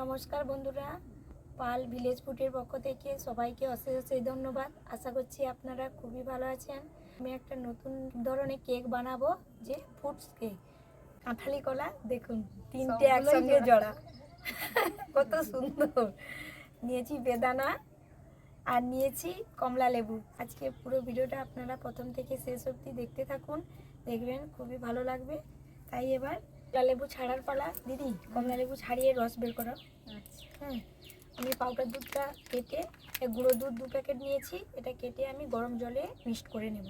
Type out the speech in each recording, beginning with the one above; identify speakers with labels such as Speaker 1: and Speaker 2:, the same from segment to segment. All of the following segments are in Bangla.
Speaker 1: নমস্কার বন্ধুরা, পাল ভিলেজ ফুডের পক্ষ থেকে সবাইকে অশেষ অশেষ ধন্যবাদ। আশা করছি আপনারা খুবই ভালো আছেন। আমি একটা নতুন ধরনের কেক বানাবো, যে ফ্রুটস কেক। কাঁঠালি কলা দেখুন, তিনটে একসঙ্গে জড়া, কত সুন্দর। নিয়েছি বেদানা আর নিয়েছি কমলা লেবু। আজকে পুরো ভিডিওটা আপনারা প্রথম থেকে শেষ অবধি দেখতে থাকুন, দেখবেন খুবই ভালো লাগবে। তাই এবার কমলা লেবু ছাড়ার পালা। দিদি, কমলা লেবু ছাড়িয়ে রস বের করো। হ্যাঁ, আমি পাউডার দুধটা কেটে, গুঁড়ো দুধ 2 প্যাকেট নিয়েছি। এটা কেটে আমি গরম জলে মিক্সড করে নেব।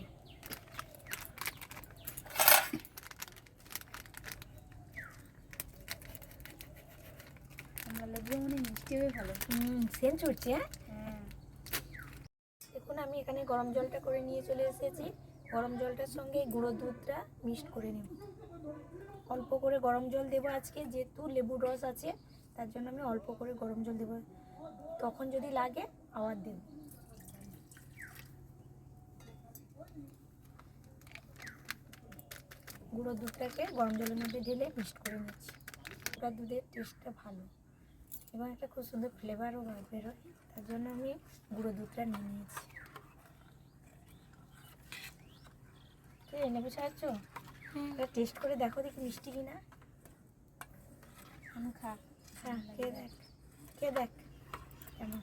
Speaker 2: কমলা লেবু মানে মিষ্টি হবে ভালো।
Speaker 1: সেন্ট ছুটছে। হ্যাঁ, দেখুন আমি এখানে গরম জলটা করে নিয়ে চলে এসেছি। গরম জলটার সঙ্গে গুঁড়ো দুধটা মিক্সড করে নেব। অল্প করে গরম জল দেবো আজকে, যেহেতু লেবুর রস আছে তার জন্য আমি অল্প করে গরম জল দেবো। তখন যদি লাগে আবার দেব। গুঁড়ো দুধটাকে গরম জলের মধ্যে ঢেলে মিক্সড করে নিচ্ছি। গুঁড়ো দুধের টেস্টটা ভালো এবং একটা খুব সুন্দর ফ্লেভারও বেরোয়, তার জন্য আমি গুঁড়ো দুধটা নিয়ে নিয়েছি। নেবো সাহায্য? এটা টেস্ট করে দেখো দেখি মিষ্টি কিনা।
Speaker 2: আমি খা।
Speaker 1: হ্যাঁ, খেয়ে দেখ, খেয়ে দেখ কেমন।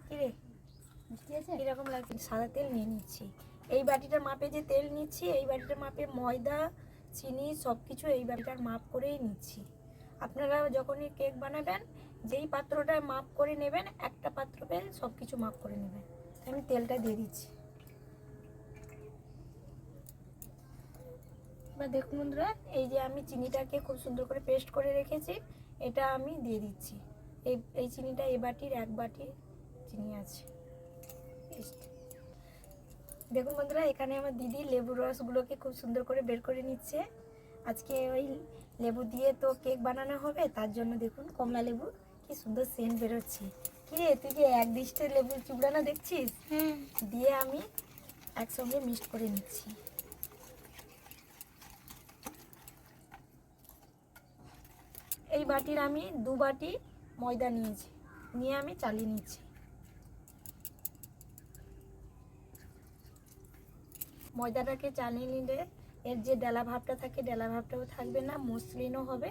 Speaker 1: কিরে,
Speaker 2: মিষ্টি আছে?
Speaker 1: কীরকম লাগছে? সাদা তেল নিয়ে নিচ্ছি। এই বাটিটার মাপে যে তেল নিচ্ছি, এই বাটিটার মাপে ময়দা, চিনি সব কিছু এই বাটিটার মাপ করেই নিচ্ছি। আপনারা যখনই কেক বানাবেন যেই পাত্রটায় মাপ করে নেবেন, একটা পাত্রতে সব কিছু মাপ করে নেবেন। আমি তেলটা দিয়ে দিচ্ছি। এবার দেখুন বন্ধুরা, এই যে আমি চিনিটাকে খুব সুন্দর করে পেস্ট করে রেখেছি, এটা আমি দিয়ে দিচ্ছি। এই চিনিটা এই বাটির 1 বাটি চিনি আছে। দেখুন বন্ধুরা, এখানে আমার দিদি লেবুর রসগুলোকে খুব সুন্দর করে বের করে নিচ্ছে। আজকে ওই লেবু দিয়ে তো কেক বানানো হবে, তার জন্য দেখুন কমলা লেবু কি সুন্দর সেন্ট বেরোচ্ছে। কিরে, তুই যে এক ডিশে লেবুর চুবড়ানো দেখছিস? দিয়ে আমি একসঙ্গে মিক্সড করে নিচ্ছি। এই বাটির আমি 2 বাটি ময়দা নিয়েছি, নিয়ে আমি চালিয়ে নিচ্ছি। ময়দাটাকে চালিয়ে নিলে এর যে ডেলা ভাবটা থাকে, ডেলা ভাবটাও থাকবে না, মসৃণও হবে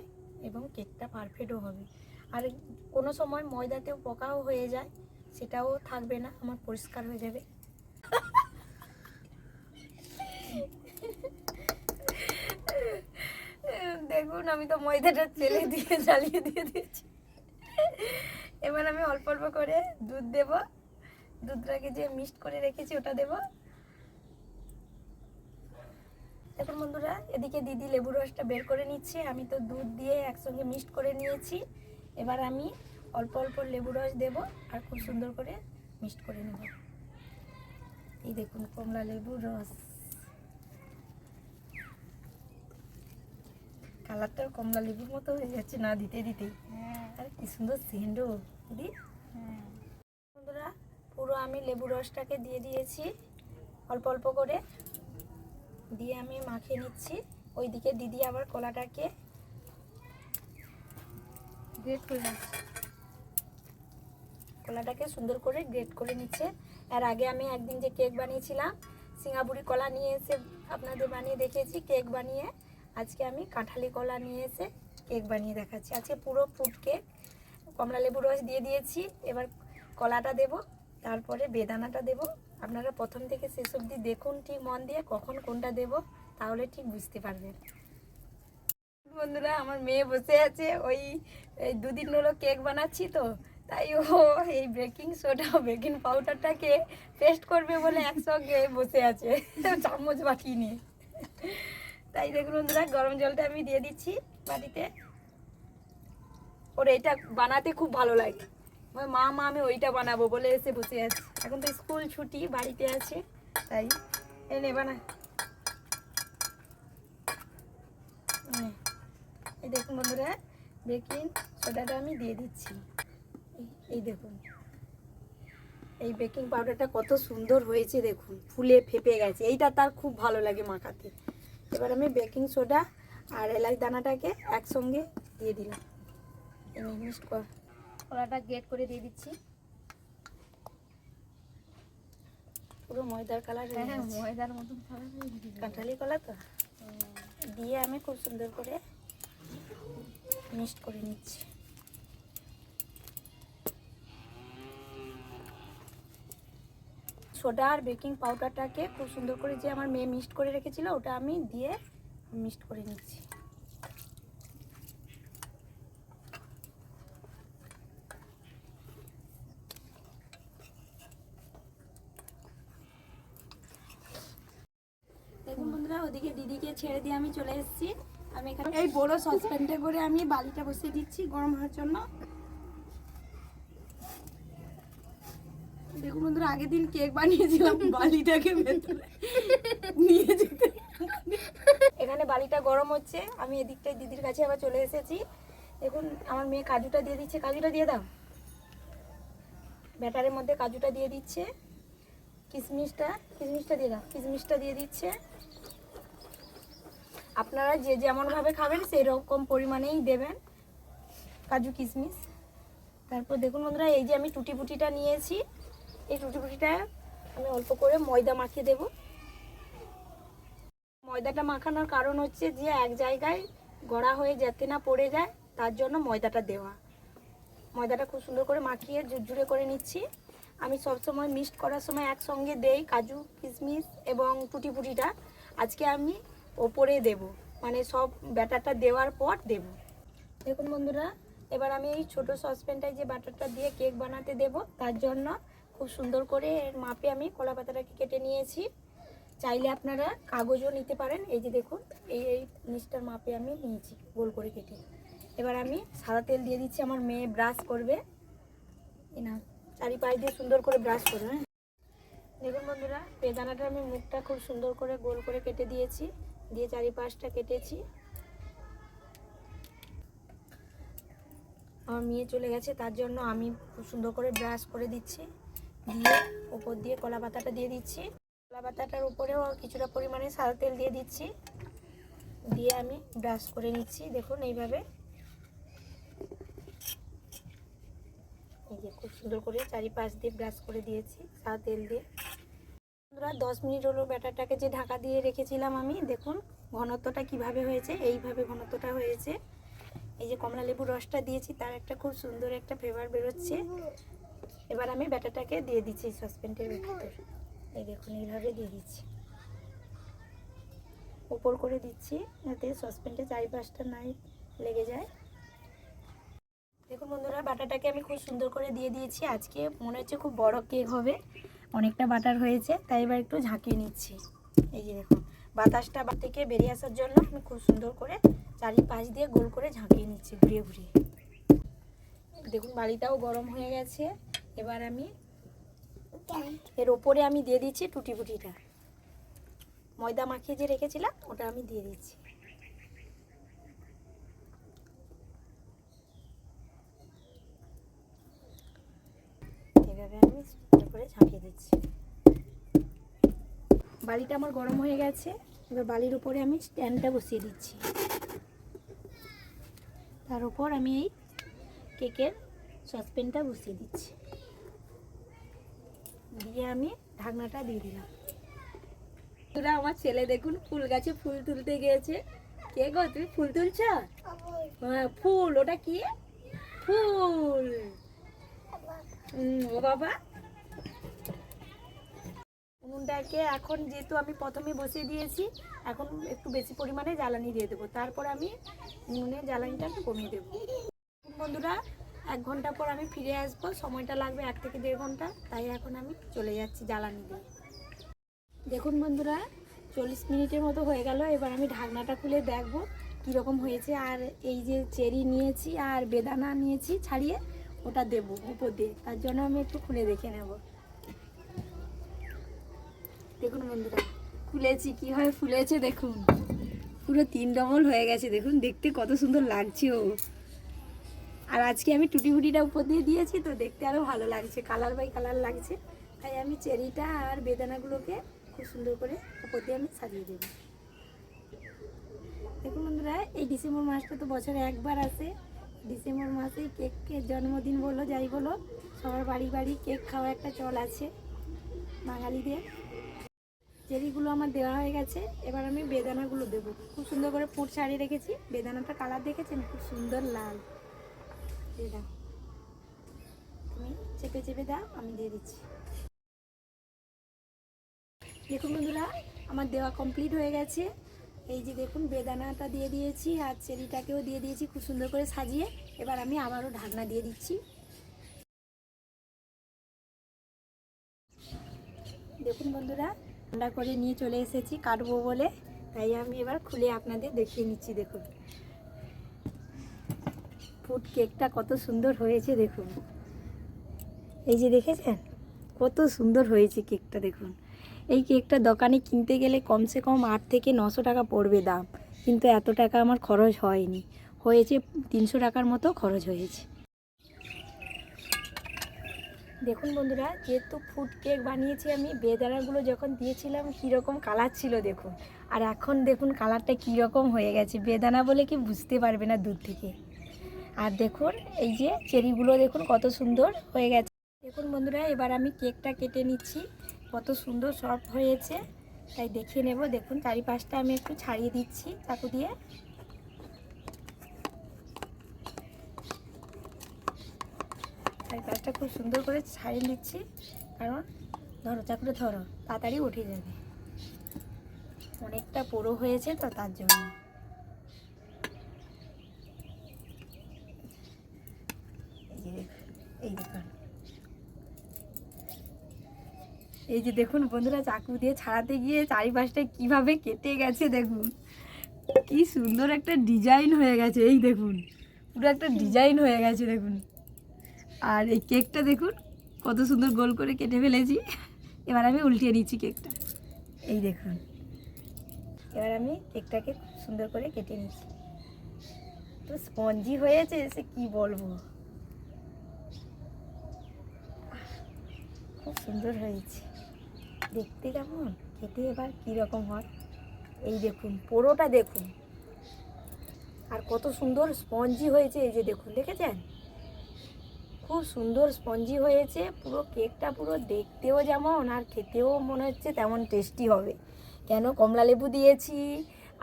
Speaker 1: এবং কেকটা পারফেক্টও হবে। আর কোনো সময় ময়দাতেও পোকাও হয়ে যায়, সেটাও থাকবে না, আমার পরিষ্কার হয়ে যাবে। দেখুন আমি তো ময়দাটা তেলে দিয়ে জ্বালিয়ে দিয়ে দিয়েছি। এবার আমি অল্প অল্প করে দুধ দেব। দুধটাকে যে মিক্সড করে রেখেছি ওটা দেব। দেখুন বন্ধুরা, এদিকে দিদি লেবুর রসটা বের করে নিচ্ছে। আমি তো দুধ দিয়ে একসঙ্গে মিক্সড করে নিয়েছি। এবার আমি অল্প অল্প লেবুর রস দেব আর খুব সুন্দর করে মিক্সড করে নেব। এই দেখুন কমলা লেবুর রস, কালারটাও কমলা লেবুর মতো হয়ে যাচ্ছে না দিতে দিতেই। আর কি সুন্দর সেন্টও দিদি। বন্ধুরা, পুরো আমি লেবুর রসটাকে দিয়ে দিয়েছি অল্প অল্প করে, দিয়ে আমি মাখিয়ে নিচ্ছি। ওইদিকে দিদি আবার কলাটাকে
Speaker 2: গ্রেট করে নিচ্ছি।
Speaker 1: কলাটাকে সুন্দর করে গ্রেট করে নিচ্ছে। আর আগে আমি একদিন যে কেক বানিয়েছিলাম, সিঙ্গাপুরি কলা নিয়ে এসে আপনাদের বানিয়ে দেখিয়েছি কেক বানিয়ে। আজকে আমি কাঁঠালি কলা নিয়ে এসে কেক বানিয়ে দেখাচ্ছি। আজকে পুরো ফ্রুট কেক। কমলা লেবুর রস দিয়ে দিয়েছি, এবার কলাটা দেব, তারপরে বেদানাটা দেব। আপনারা প্রথম থেকে শেষ অবধি দেখুন ঠিক মন দিয়ে, কখন কোনটা দেব, তাহলে ঠিক বুঝতে পারবেন। বন্ধুরা, আমার মেয়ে বসে আছে, ওই 2 দিন হলো কেক বানাচ্ছি তো, তাই ও এই বেকিং সোডা বেকিং পাউডারটাকে পেস্ট করবে বলে একসঙ্গে বসে আছে চামচ বাটি নিয়ে। তাই দেখুন বন্ধুরা, গরম জলটা আমি দিয়ে দিচ্ছি বাটিতে। ওর এটা বানাতে খুব ভালো লাগে। মা আমি ওইটা বানাবো বলে এসে বসে আছে। এখন তো স্কুল ছুটি, বাড়িতে আছে, তাই এনে বানা। এই দেখুন বন্ধুরা, বেকিং সোডাটা আমি দিয়ে দিচ্ছি। এই দেখুন এই বেকিং পাউডারটা কত সুন্দর হয়েছে, দেখুন ফুলে ফেপে গেছে। এইটা তার খুব ভালো লাগে মাখাতে। এবার আমি বেকিং সোডা আর এলাচ দানাটাকে একসঙ্গে দিয়ে দিলাম। মিক্সড কর।
Speaker 2: কলাটা গ্রেট করে দিয়ে দিচ্ছি।
Speaker 1: পুরো ময়দার কালার হয়ে
Speaker 2: হ্যাঁ,
Speaker 1: গেছে।
Speaker 2: ময়দার মতন কালার হয়ে গেছে।
Speaker 1: কাঁঠালি কলা তো দিয়ে আমি খুব সুন্দর করে মিক্সড করে নিচ্ছি। সোডা আর বেকিং পাউডারটাকে খুব সুন্দর করে যে আমার মেয়ে মিক্সড করে রেখেছিল ওটা আমি দিয়ে মিক্সড করে নিচ্ছি। দেখুন বন্ধুরা, ওদিকে দিদিকে ছেড়ে দিয়ে আমি চলে এসেছি। আমি এখানে এই বড় সসপ্যানটা করে আমি বালিটা বসিয়ে দিচ্ছি গরম হওয়ার জন্য। দেখুন বন্ধুরা, আগের দিন কেক বানিয়েছিলাম, বালিটাকে ভেতরে নিয়ে যেতে। এখানে বালিটা গরম হচ্ছে, আমি এদিকটায় দিদির কাছে আবার চলে এসেছি। দেখুন আমার মেয়ে কাজুটা দিয়ে দিচ্ছে। কাজুটা দিয়ে দাও। ব্যাটারের মধ্যে কাজুটা দিয়ে দিচ্ছে। কিশমিশটা দিয়ে দাও। কিশমিশটা দিয়ে দিচ্ছে। আপনারা যে যেমনভাবে খাবেন সেই রকম পরিমাণেই দেবেন কাজু কিশমিশ। তারপর দেখুন বন্ধুরা, এই যে আমি টুটি ফুটিটা নিয়েছি, এই টুটি ফুটিটা আমি অল্প করে ময়দা মাখিয়ে দেব। ময়দাটা মাখানোর কারণ হচ্ছে যে এক জায়গায় গড়া হয়ে যাতে না পড়ে যায়, তার জন্য ময়দাটা দেওয়া। ময়দাটা খুব সুন্দর করে মাখিয়ে ঝুরঝুরে করে নিচ্ছি। আমি সবসময় মিক্সড করার সময় একসঙ্গে দেই কাজু কিশমিশ এবং টুটি ফুটিটা। আজকে আমি ওপরে দেব, মানে সব ব্যাটারটা দেওয়ার পর দেব। দেখুন বন্ধুরা, এবার আমি এই ছোটো সসপ্যানটায় যে বাটারটা দিয়ে কেক বানাতে দেব, তার জন্য খুব সুন্দর করে এর মাপে আমি কলা পাতাটাকে কেটে নিয়েছি। চাইলে আপনারা কাগজও নিতে পারেন। এই যে দেখুন, এই নিচটার মাপে আমি নিয়েছি গোল করে কেটে। এবার আমি সাদা তেল দিয়ে দিচ্ছি। আমার মেয়ে ব্রাশ করবে, না চারিপাশ দিয়ে সুন্দর করে ব্রাশ করবে। হ্যাঁ, দেখুন বন্ধুরা, বেদানাটা আমি মুখটা খুব সুন্দর করে গোল করে কেটে দিয়েছি, দিয়ে চারিপাশটা কেটেছি। আমার মেয়ে চলে গেছে, তার জন্য আমি খুব সুন্দর করে ব্রাশ করে দিচ্ছি। দিয়ে উপর দিয়ে কলা পাতাটা দিয়ে দিচ্ছি। কলা পাতাটার উপরেও কিছুটা পরিমাণে সাদা তেল দিয়ে দিচ্ছি, দিয়ে আমি ব্রাশ করে নিচ্ছি। দেখুন এইভাবে, এই যে খুব সুন্দর করে চারিপাশ দিয়ে ব্রাশ করে দিয়েছি সাদা তেল দিয়ে। বন্ধুরা, 10 মিনিট হলো ব্যাটারটাকে যে ঢাকা দিয়ে রেখেছিলাম আমি। দেখুন ঘনত্বটা কিভাবে হয়েছে, এইভাবে ঘনত্বটা হয়েছে। এই যে কমলা লেবুর রসটা দিয়েছি, তার একটা খুব সুন্দর একটা ফ্লেভার বেরোচ্ছে। এবার আমি ব্যাটারটাকে দিয়ে দিচ্ছি সসপ্যানটার ভিতরে। এই দেখুন এইভাবে দিয়ে দিচ্ছি, উপর করে দিচ্ছি যাতে সসপ্যানটা চারিপাশটা নাই লেগে যায়। দেখুন বন্ধুরা, বাটারটাকে আমি খুব সুন্দর করে দিয়ে দিয়েছি। আজকে মনে হচ্ছে খুব বড় কেক হবে, অনেকটা বাটার হয়েছে, তাই এবার একটু ঝাঁকিয়ে নিচ্ছি। এই যে দেখুন, বাতাসটা থেকে বেরিয়ে আসার জন্য আমি খুব সুন্দর করে চারিপাশ দিয়ে গোল করে ঝাঁকিয়ে নিচ্ছি ঘুরিয়ে ঘুরিয়ে। দেখুন বালিটাও গরম হয়ে গেছে। এবার আমি এর ওপরে আমি দিয়ে দিচ্ছি টুটি ফুটিটা, ময়দা মাখিয়ে যে রেখেছিলাম ওটা আমি দিয়ে দিচ্ছি। এভাবে আমি সুন্দর করে ঝাঁকিয়ে দিচ্ছি। বালিটা আমার গরম হয়ে গেছে। এবার বালির উপরে আমি স্ট্যান্ডটা বসিয়ে দিচ্ছি, তার উপর আমি এই কেকের সসপ্যানটা বসিয়ে দিচ্ছি, দিয়ে আমি ঢাকনাটা দিয়ে দিলাম। তোরা আমার ছেলে দেখুন ফুল গাছে ফুল তুলতে গিয়েছে। কে গো, তুমি ফুল তুলছ? হ্যাঁ ফুল, ওটা কি ফুল? ও বাবা, উনুনটাকে এখন যেহেতু আমি প্রথমে বসিয়ে দিয়েছি, এখন একটু বেশি পরিমাণে জ্বালানি দিয়ে দেবো, তারপর আমি উনুনে জ্বালানিটা একটু কমিয়ে দেবো। বন্ধুরা, 1 ঘন্টা পর আমি ফিরে আসবো, সময়টা লাগবে 1 থেকে 1.5 ঘন্টা, তাই এখন আমি চলে যাচ্ছি জ্বালানি দিয়ে। দেখুন বন্ধুরা, 40 মিনিটের মতো হয়ে গেল। এবার আমি ঢাকনাটা খুলে দেখবো কীরকম হয়েছে। আর এই যে চেরি নিয়েছি আর বেদানা নিয়েছি ছাড়িয়ে, ওটা দেবো উপর দিয়ে, তার জন্য আমি একটু খুলে দেখে নেব। দেখুন বন্ধুরা, খুলেছি, কীভাবে ফুলেছে দেখুন, পুরো 3 ডবল হয়ে গেছে। দেখুন দেখতে কত সুন্দর লাগছে ও। আর আজকে আমি টুটি ফুটিটা উপর দিয়ে দিয়েছি, তো দেখতে আরও ভালো লাগছে, কালার বাই কালার লাগছে। তাই আমি চেরিটা আর বেদানাগুলোকে খুব সুন্দর করে উপর দিয়ে আমি সাজিয়ে দেবো। দেখুন বন্ধুরা, এই ডিসেম্বর মাসটা তো বছরে একবার আসে। ডিসেম্বর মাসেই কেকের জন্মদিন বলো যাই বলো, সবার বাড়ি বাড়ি কেক খাওয়া একটা চল আছে বাঙালিদের। চেরিগুলো আমার দেওয়া হয়ে গেছে, এবার আমি বেদানাগুলো দেবো। খুব সুন্দর করে পুর ছাড়িয়ে রেখেছি। বেদানাটা কালার দেখেছেন, খুব সুন্দর লাল। দিয়ে দাও, তুমি চেপে চেপে দাও, আমি দিয়ে দিচ্ছি। দেখুন বন্ধুরা, আমার দেওয়া কমপ্লিট হয়ে গেছে। এই যে দেখুন, বেদানাটা দিয়ে দিয়েছি আর চেরিটাকেও দিয়ে দিয়েছি খুব সুন্দর করে সাজিয়ে। এবার আমি আবারও ঢাকনা দিয়ে দিচ্ছি। দেখুন বন্ধুরা, ঠান্ডা করে নিয়ে চলে এসেছি কাটবো বলে, তাই আমি এবার খুলে আপনাদের দেখিয়ে নিচ্ছি। দেখুন ফুড কেকটা কত সুন্দর হয়েছে দেখুন। এই যে দেখেছেন কত সুন্দর হয়েছে কেকটা। দেখুন এই কেকটা দোকানে কিনতে গেলে কমসে কম 8 থেকে 900 টাকা পড়বে দাম, কিন্তু এত টাকা আমার খরচ হয়নি, হয়েছে 300 টাকার মতো খরচ হয়েছে। দেখুন বন্ধুরা, যেহেতু ফুড কেক বানিয়েছি আমি, বেদানাগুলো যখন দিয়েছিলাম কীরকম কালার ছিল দেখুন, আর এখন দেখুন কালারটা কীরকম হয়ে গেছে। বেদানা বলে কি বুঝতে পারবে না দূর থেকে। আর দেখুন এই যে চেরিগুলো দেখুন কত সুন্দর হয়ে গেছে। দেখুন বন্ধুরা, এবার আমি কেকটা কেটে নিচ্ছি। কত সুন্দর সফট হয়েছে, তাই দেখিয়ে নেব। দেখুন চারিপাশটা আমি একটু ছাড়িয়ে দিচ্ছি চাকু দিয়ে। চারিপাশটা খুব সুন্দর করে ছাড়িয়ে দিচ্ছি, কারণ ধরো চাকুটা ধরো, তাড়াতাড়ি উঠে যাবে। অনেকটা পোড়ো হয়েছে তো তার জন্য। এই দেখুন, এই যে দেখুন বন্ধুরা, চাকু দিয়ে ছাড়াতে গিয়ে চারিপাশটা কিভাবে কেটে গেছে দেখুন। কি সুন্দর একটা ডিজাইন হয়ে গেছে, এই দেখুন পুরো একটা ডিজাইন হয়ে গেছে দেখুন। আর এই কেকটা দেখুন কত সুন্দর গোল করে কেটে ফেলেছি। এবার আমি উল্টিয়ে নিচ্ছি কেকটা। এই দেখুন, এবার আমি কেকটাকে খুব সুন্দর করে কেটে নিচ্ছি। তো স্পঞ্জি হয়েছে, সে কি বলবো, খুব সুন্দর হয়েছে দেখতে। কেমন খেতে এবার কীরকম হয় এই দেখুন, পোড়োটা দেখুন, আর কত সুন্দর স্পঞ্জি হয়েছে। এই যে দেখুন, দেখেছেন খুব সুন্দর স্পঞ্জি হয়েছে। পুরো কেকটা পুরো দেখতেও যেমন আর খেতেও মনে হচ্ছে তেমন টেস্টি হবে। কেন কমলা লেবু দিয়েছি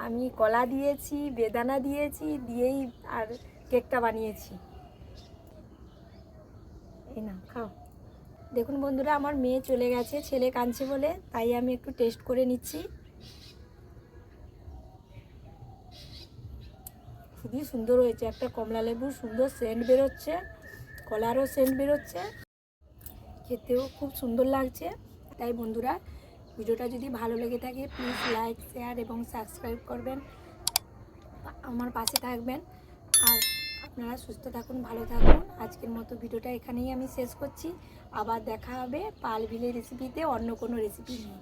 Speaker 1: আমি, কলা দিয়েছি, বেদানা দিয়েছি, দিয়েই আর কেকটা বানিয়েছি। এই না খাও। দেখুন বন্ধুরা, আমার মেয়ে চলে গেছে ছেলে কাঁদছে বলে, তাই আমি একটু টেস্ট করে নিচ্ছি। খুবই সুন্দর হয়েছে। একটা কমলা লেবুর সুন্দর সেন্ট বেরোচ্ছে, কলারও সেন্ট বেরোচ্ছে, খেতেও খুব সুন্দর লাগছে। তাই বন্ধুরা, ভিডিওটা যদি ভালো লেগে থাকে প্লিজ লাইক, শেয়ার এবং সাবস্ক্রাইব করবেন, আমার পাশে থাকবেন। আর আপনারা সুস্থ থাকুন, ভালো থাকুন। আজকের মতো ভিডিওটা এখানেই আমি শেষ করছি। আবার দেখা হবে পালভিলের রেসিপিতে, অন্য কোনো রেসিপি নিয়ে।